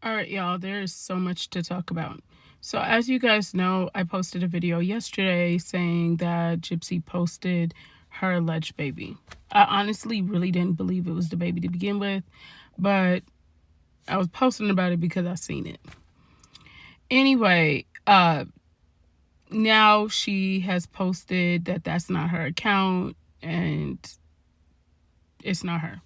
All right, y'all, there is so much to talk about. So as you guys know, I posted a video yesterday saying that Gypsy posted her alleged baby. I honestly really didn't believe it was the baby to begin with, but I was posting about it because I seen it. Anyway, now she has posted that that's not her account and it's not her.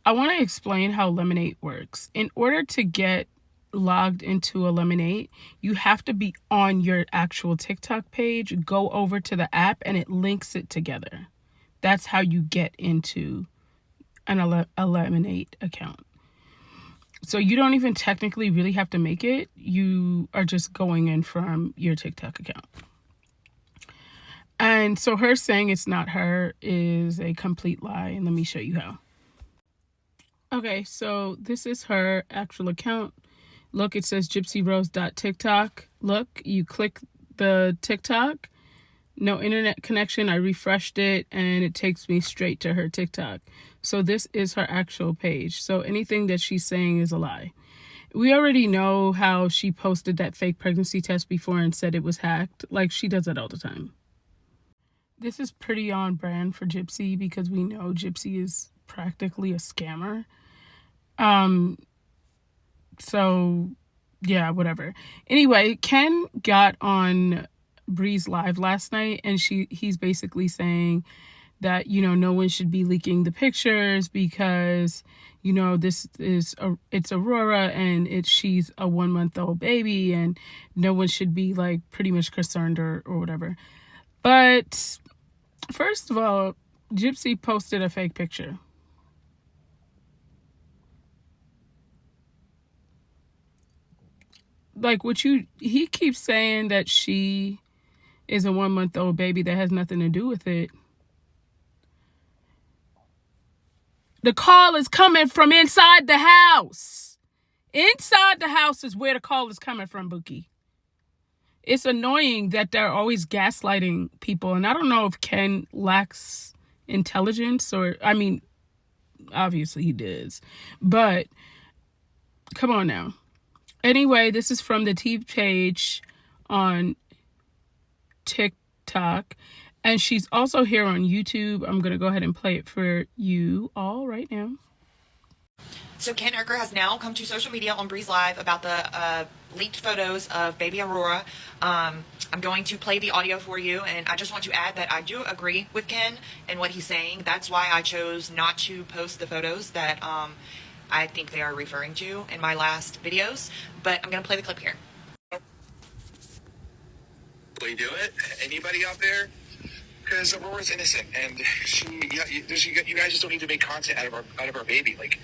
I want to explain how Lemonade works. In order to get logged into a Lemonade, you have to be on your actual TikTok page, go over to the app, and it links it together. That's how you get into a Lemonade account. So you don't even technically really have to make it. You are just going in from your TikTok account. And so her saying it's not her is a complete lie. And let me show you how. Okay, so this is her actual account. Look, it says gypsyrose.tiktok. Look, you click the TikTok. No internet connection. I refreshed it and it takes me straight to her TikTok. So this is her actual page. So anything that she's saying is a lie. We already know how she posted that fake pregnancy test before and said it was hacked. Like, she does that all the time. This is pretty on brand for Gypsy because we know Gypsy is practically a scammer. So yeah, whatever. Anyway, Ken got on Bree's live last night and he's basically saying that, you know, no one should be leaking the pictures because, you know, it's Aurora and she's a 1-month-old baby and no one should be like pretty much concerned or whatever. But first of all, Gypsy posted a fake picture. Like he keeps saying that she is a 1-month-old baby that has nothing to do with it. The call is coming from inside the house. Inside the house is where the call is coming from, Bookie. It's annoying that they're always gaslighting people. And I don't know if Ken lacks intelligence or, I mean, obviously he does. But come on now. Anyway, this is from the T page on TikTok. And she's also here on YouTube. I'm going to go ahead and play it for you all right now. So Ken Urker has now come to social media on Bree's Live about the leaked photos of baby Aurora. I'm going to play the audio for you, and I just want to add that I do agree with Ken and what he's saying. That's why I chose not to post the photos that I think they are referring to in my last videos, but I'm going to play the clip here. Do it? Anybody out there? Because Aurora's innocent, and you guys just don't need to make content out of our baby. Like,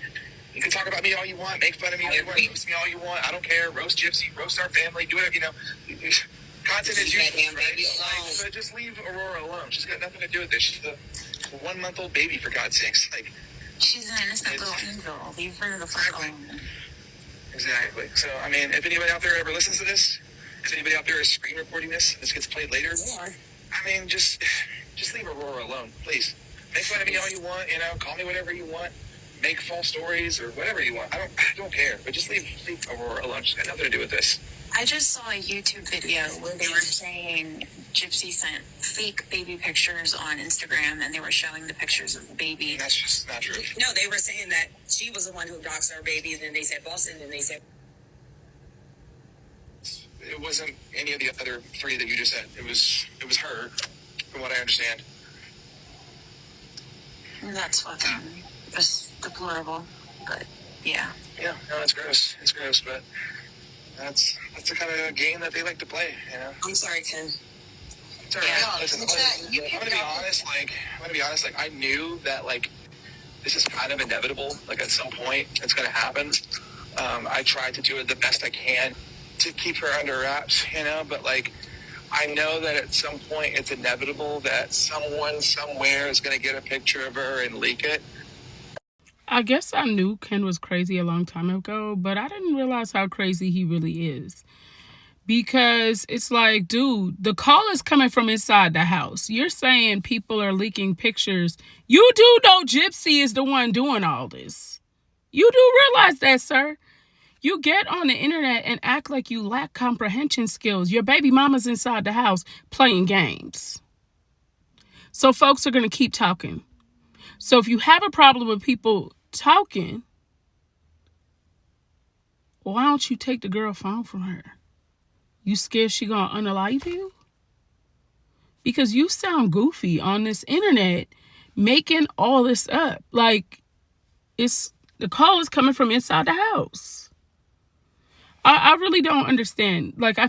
you can talk about me all you want, make fun of me, roast me all you want. I don't care. Roast Gypsy, roast our family, do whatever, you know. Content is useless, right? So just leave Aurora alone. She's got nothing to do with this. She's a 1-month-old baby, for God's sakes. Like, she's an innocent little angel. Leave her the fuck alone. Exactly. So, I mean, if anybody out there ever listens to this, if anybody out there is screen recording this gets played later, I mean, just leave Aurora alone, please. Make fun of me all you want, you know, call me whatever you want, make false stories or whatever you want. I don't care, but just leave Aurora alone. She's got nothing to do with this. I just saw a YouTube video where they were saying Gypsy sent fake baby pictures on Instagram and they were showing the pictures of the baby. That's just not true. No, they were saying that she was the one who doxed our baby, and then they said Boston, and then they said... It wasn't any of the other three that you just said. It was her, from what I understand. That's fucking just deplorable, but yeah. Yeah, no, it's gross. It's gross, but that's the kind of game that they like to play, you know? I'm sorry, Ken. It's all right. Yeah, Listen, I'm gonna be honest, like, I knew that, like, this is kind of inevitable. Like, at some point, it's gonna happen. I tried to do it the best I can to keep her under wraps, you know, but, like, I know that at some point it's inevitable that someone somewhere is going to get a picture of her and leak it. I guess I knew Ken was crazy a long time ago, but I didn't realize how crazy he really is. Because it's like, dude, the call is coming from inside the house. You're saying people are leaking pictures. You do know Gypsy is the one doing all this. You do realize that, sir. You get on the internet and act like you lack comprehension skills. Your baby mama's inside the house playing games. So folks are going to keep talking. So if you have a problem with people talking, why don't you take the girl phone from her? You scared she gonna unalive you? Because you sound goofy on this internet making all this up. Like, the call is coming from inside the house. I really don't understand. Like, I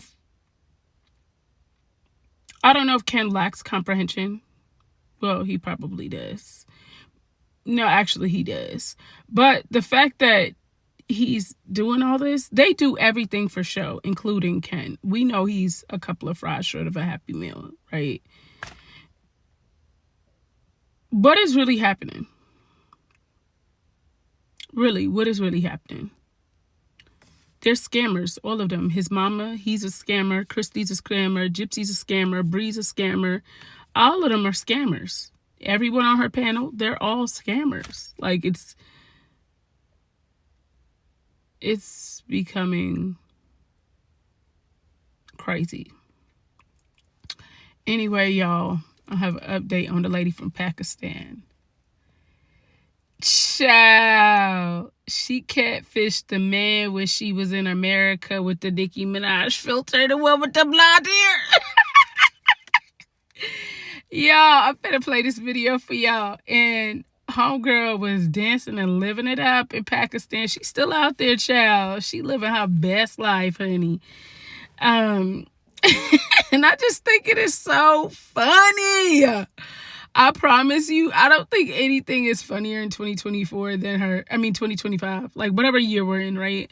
don't know if Ken lacks comprehension. Well, he probably does. No, actually he does. But the fact that he's doing all this, they do everything for show, including Ken. We know he's a couple of fries short of a Happy Meal, right? What is really happening? Really, what is really happening? They're scammers, all of them. His mama, he's a scammer. Christy's a scammer. Gypsy's a scammer. Bree's a scammer. All of them are scammers. Everyone on her panel, they're all scammers. Like, it's becoming crazy. Anyway, y'all, I have an update on the lady from Pakistan. Child, she catfished the man when she was in America with the Nicki Minaj filter, the one with the blonde hair. Y'all, I'm gonna play this video for y'all. And homegirl was dancing and living it up in Pakistan. She's still out there, child. She living her best life, honey. And I just think it is so funny. I promise you, I don't think anything is funnier in 2024 than her. I mean, 2025, like whatever year we're in, right?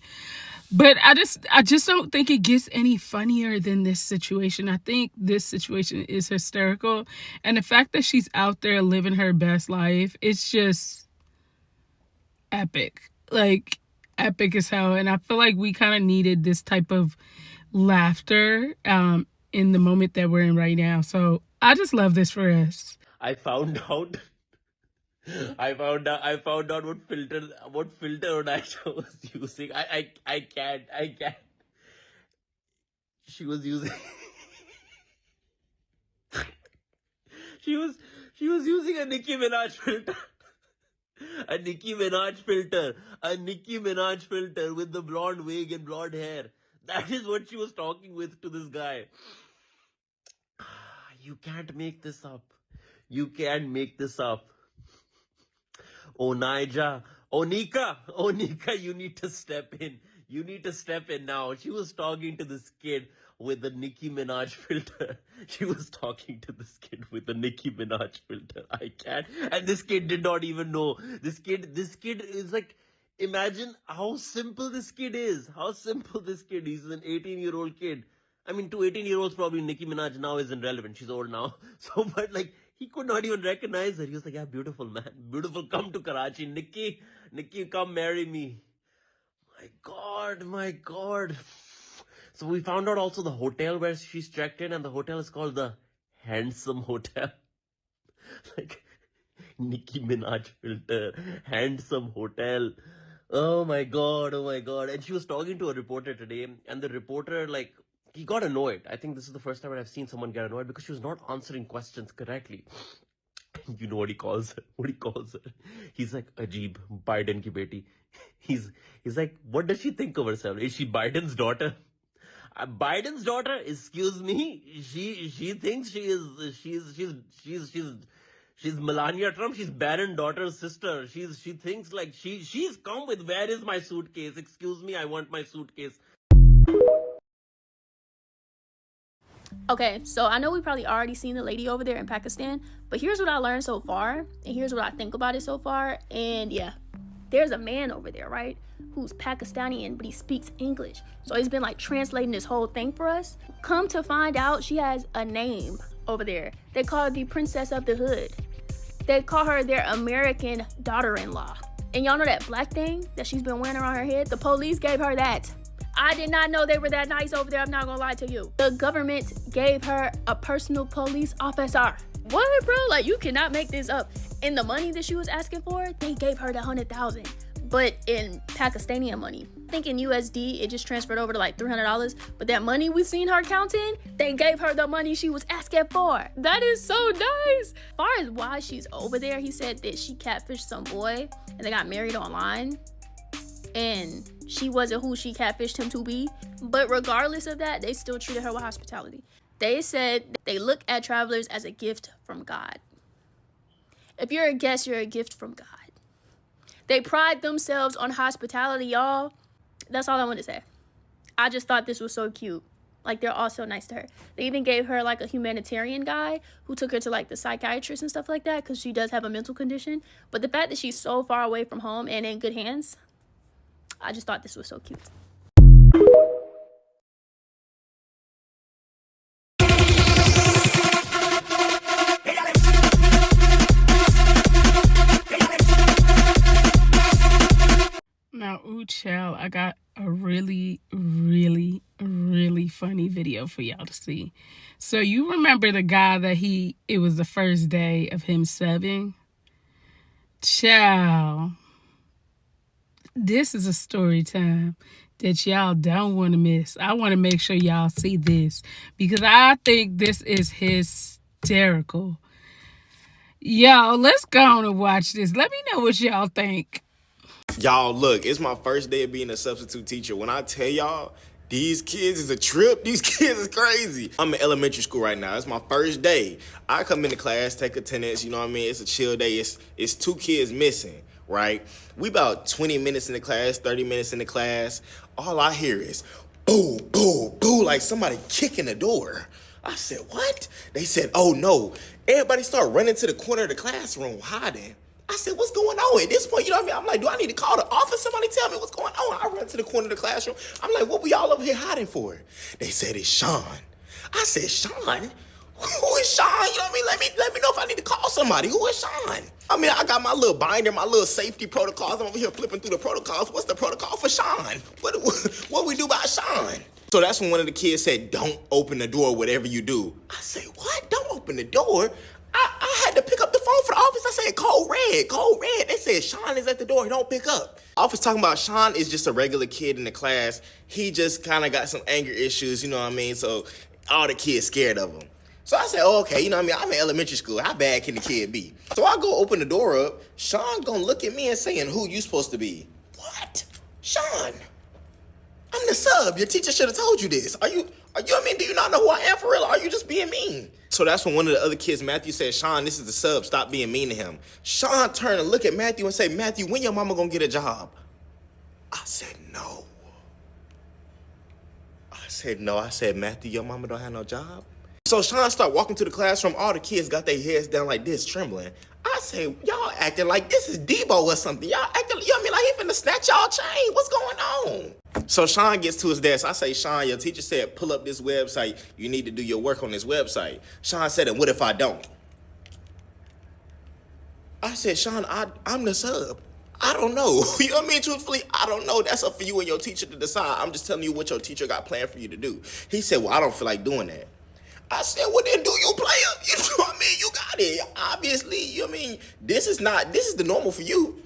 But I just don't think it gets any funnier than this situation. I think this situation is hysterical. And the fact that she's out there living her best life, it's just epic. Like, epic as hell. And I feel like we kind of needed this type of laughter in the moment that we're in right now. So I just love this for us. I found out what filter Onaisha was using. I can't. She was using she was using a Nicki Minaj filter. A Nicki Minaj filter with the blonde wig and blonde hair. That is what she was talking with to this guy. You can't make this up. You can't make this up. Onika, you need to step in. You need to step in now. She was talking to this kid with the Nicki Minaj filter. I can't. And this kid did not even know. This kid is like, imagine how simple this kid is. He's an 18-year-old kid. I mean, to 18-year-olds, probably Nicki Minaj now isn't relevant. She's old now. So, but like, he could not even recognize her. He was like, yeah, beautiful, man. Beautiful, come to Karachi. Nicki, come marry me. My God. So we found out also the hotel where she's checked in, and the hotel is called the Handsome Hotel. Like, Nicki Minaj filter, Handsome Hotel. Oh my God. And she was talking to a reporter today, and the reporter, like, he got annoyed. I think this is the first time I've seen someone get annoyed because she was not answering questions correctly. You know what he calls her? He's like, Ajib, Biden ki beti. He's like, what does she think of herself? Is she Biden's daughter? Biden's daughter? Excuse me? She thinks she's Melania Trump. She's Barron daughter's sister. She thinks like she's come with, where is my suitcase? Excuse me, I want my suitcase. Okay, so I know we probably already seen the lady over there in Pakistan, but here's what I learned so far, and here's what I think about it so far. And yeah, there's a man over there, right, who's Pakistani, but he speaks English. So he's been like translating this whole thing for us. Come to find out, she has a name over there. They call her the Princess of the Hood. They call her their American daughter-in-law. And y'all know that black thing that she's been wearing around her head? The police gave her that. I did not know they were that nice over there. I'm not gonna lie to you. The government gave her a personal police officer. What, bro? Like, you cannot make this up. And the money that she was asking for, they gave her the 100,000, but in Pakistani money. think in USD, it just transferred over to like $300. But that money we seen her counting, they gave her the money she was asking for. That is so nice. As far as why she's over there, he said that she catfished some boy and they got married online. And she wasn't who she catfished him to be. But regardless of that, they still treated her with hospitality. They said they look at travelers as a gift from God. If you're a guest, you're a gift from God. They pride themselves on hospitality, y'all. That's all I want to say. I just thought this was so cute. Like, they're all so nice to her. They even gave her like a humanitarian guy who took her to like the psychiatrist and stuff like that, because she does have a mental condition. But the fact that she's so far away from home and in good hands, I just thought this was so cute. Now, ooh, child, I got a really, really, really funny video for y'all to see. So you remember the guy that it was the first day of him subbing? Child, this is a story time that y'all don't want to miss. I want to make sure y'all see this because I think this is hysterical. Y'all, let's go on and watch this. Let me know what y'all think. Y'all, look, it's my first day of being a substitute teacher. When I tell y'all, these kids is a trip. These kids is crazy. I'm in elementary school right now. It's my first day. I come into class, take attendance, you know what I mean? It's a chill day. It's 2 kids missing, right? We about 20 minutes in the class, 30 minutes in the class. All I hear is boo, boo, boo, like somebody kicking the door. I said, what? They said, oh no. Everybody start running to the corner of the classroom, hiding. I said, what's going on? At this point, you know what I mean? I'm like, do I need to call the office? Somebody tell me what's going on. I run to the corner of the classroom. I'm like, what we all over here hiding for? They said, it's Sean. I said, Sean? Who is Sean? You know what I mean? Let me know if I need to call somebody. Who is Sean? I mean, I got my little binder, my little safety protocols. I'm over here flipping through the protocols. What's the protocol for Sean? What we do about Sean? So that's when one of the kids said, don't open the door, whatever you do. I said, what? Don't open the door? I had to pick up the phone for the office. I said, code red. They said, Sean is at the door. Don't pick up. Office talking about Sean is just a regular kid in the class. He just kind of got some anger issues, you know what I mean? So all the kids scared of him. So I said, oh, okay, you know what I mean? I'm in elementary school. How bad can the kid be? So I go open the door up. Sean gonna look at me and saying, who you supposed to be? What? Sean, I'm the sub. Your teacher should have told you this. Are you, I mean, do you not know who I am for real? Or are you just being mean? So that's when one of the other kids, Matthew, said, Sean, this is the sub. Stop being mean to him. Sean turned and looked at Matthew and said, Matthew, when your mama gonna get a job? I said, no. I said, Matthew, your mama don't have no job? So Sean started walking to the classroom. All the kids got their heads down like this, trembling. I said, y'all acting like this is Debo or something. Y'all acting, you know what I mean? Like he finna snatch y'all chain. What's going on? So Sean gets to his desk. I say, Sean, your teacher said, pull up this website. You need to do your work on this website. Sean said, and what if I don't? I said, Sean, I'm the sub. I don't know. You know what I mean? Truthfully, I don't know. That's up for you and your teacher to decide. I'm just telling you what your teacher got planned for you to do. He said, well, I don't feel like doing that. I said, well, then do you, player? You know what I mean? You got it. Obviously, you know what I mean? This is the normal for you.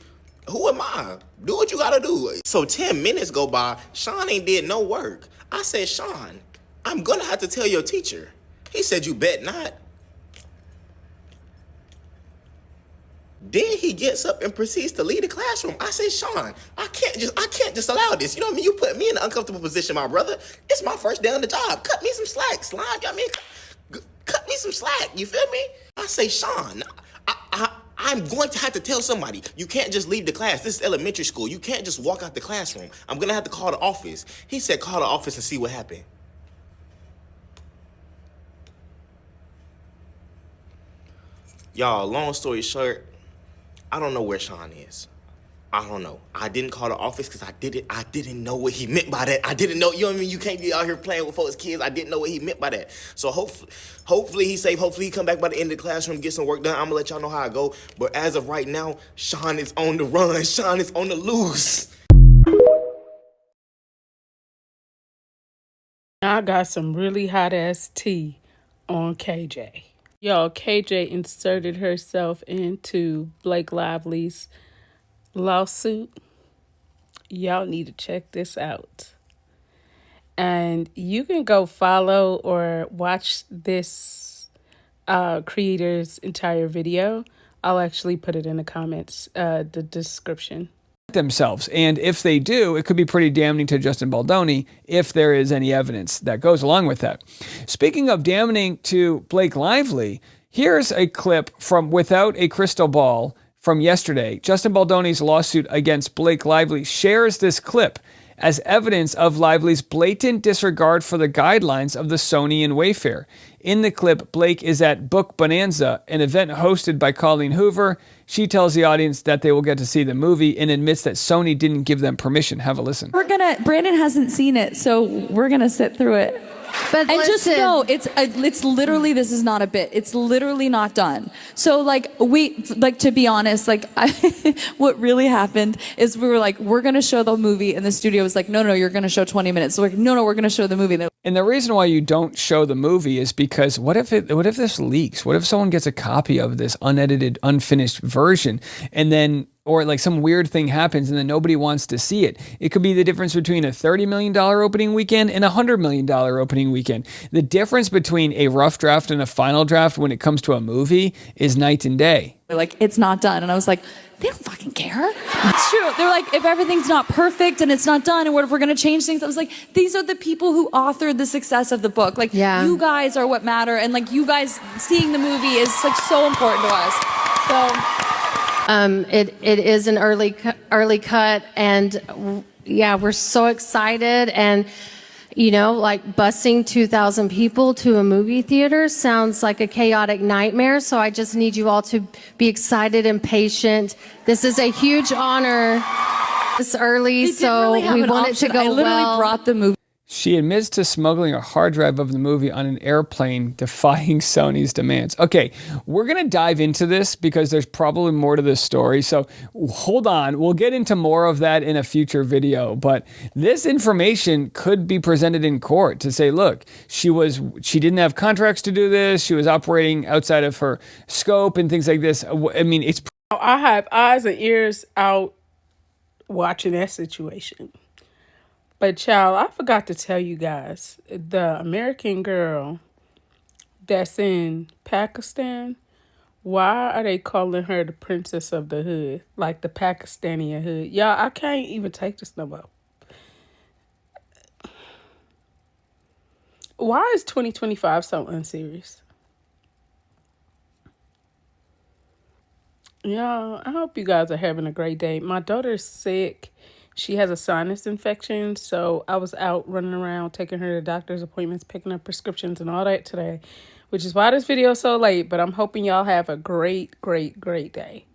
Who am I? Do what you gotta do. So 10 minutes go by, Sean ain't did no work. I said, Sean, I'm gonna have to tell your teacher. He said, you bet not. Then he gets up and proceeds to leave the classroom. I said, Sean, I can't just allow this. You know what I mean? You put me in an uncomfortable position, my brother. It's my first day on the job. Cut me some slack, slime. You know what I mean? Cut me some slack. You feel me? I say, Sean, I'm going to have to tell somebody. You can't just leave the class. This is elementary school. You can't just walk out the classroom. I'm going to have to call the office. He said, call the office and see what happened. Y'all, long story short, I don't know where Sean is. I don't know. I didn't call the office because I didn't know what he meant by that. I didn't know, you know what I mean? You can't be out here playing with folks' kids. I didn't know what he meant by that. So hopefully he's safe. Hopefully he come back by the end of the classroom, get some work done. I'm gonna let y'all know how I go. But as of right now, Sean is on the run. Sean is on the loose. I got some really hot ass tea on KJ. Y'all, KJ inserted herself into Blake Lively's lawsuit Y'all need to check this out. And you can go follow or watch this creator's entire video. I'll actually put it in the comments, the description. Themselves, and if they do, it could be pretty damning to Justin Baldoni if there is any evidence that goes along with that. Speaking of damning to Blake Lively, here's a clip from Without a Crystal Ball from yesterday. Justin Baldoni's lawsuit against Blake Lively shares this clip as evidence of Lively's blatant disregard for the guidelines of the Sony and Wayfair. In the clip, Blake is at Book Bonanza, an event hosted by Colleen Hoover. She tells the audience that they will get to see the movie and admits that Sony didn't give them permission. Have a listen. Brandon hasn't seen it, so we're gonna sit through it. But and just know, it's literally, this is not a bit. It's literally not done. So to be honest, what really happened is we were like, we're gonna show the movie, and the studio was like, no, you're gonna show 20 minutes. So we're like, no, we're gonna show the movie. And the reason why you don't show the movie is because what if this leaks? What if someone gets a copy of this unedited, unfinished version, and then, or like some weird thing happens and then nobody wants to see it? It could be the difference between a $30 million opening weekend and a $100 million opening weekend. The difference between a rough draft and a final draft when it comes to a movie is night and day. They're like, it's not done. And I was like, they don't fucking care. It's true. They're like, if everything's not perfect and it's not done, and what if we're going to change things? I was like, these are the people who authored the success of the book. Like, you guys are what matter. And like, you guys seeing the movie is like so important to us. So it is an early cut, and yeah, we're so excited. And you know, like busing 2,000 people to a movie theater sounds like a chaotic nightmare. So I just need you all to be excited and patient. This is a huge honor. This early, so we want it to go well. I literally brought the movie. She admits to smuggling a hard drive of the movie on an airplane, defying Sony's demands. Okay, we're going to dive into this because there's probably more to this story. So hold on. We'll get into more of that in a future video. But this information could be presented in court to say, look, she didn't have contracts to do this. She was operating outside of her scope and things like this. I mean, it's... I have eyes and ears out watching that situation. But child, I forgot to tell you guys, the American girl that's in Pakistan, why are they calling her the princess of the hood? Like the Pakistani hood. Y'all, I can't even take this no more. Why is 2025 so unserious? Y'all, I hope you guys are having a great day. My daughter's sick. She has a sinus infection, so I was out running around, taking her to doctor's appointments, picking up prescriptions and all that today, which is why this video is so late, but I'm hoping y'all have a great, great, great day.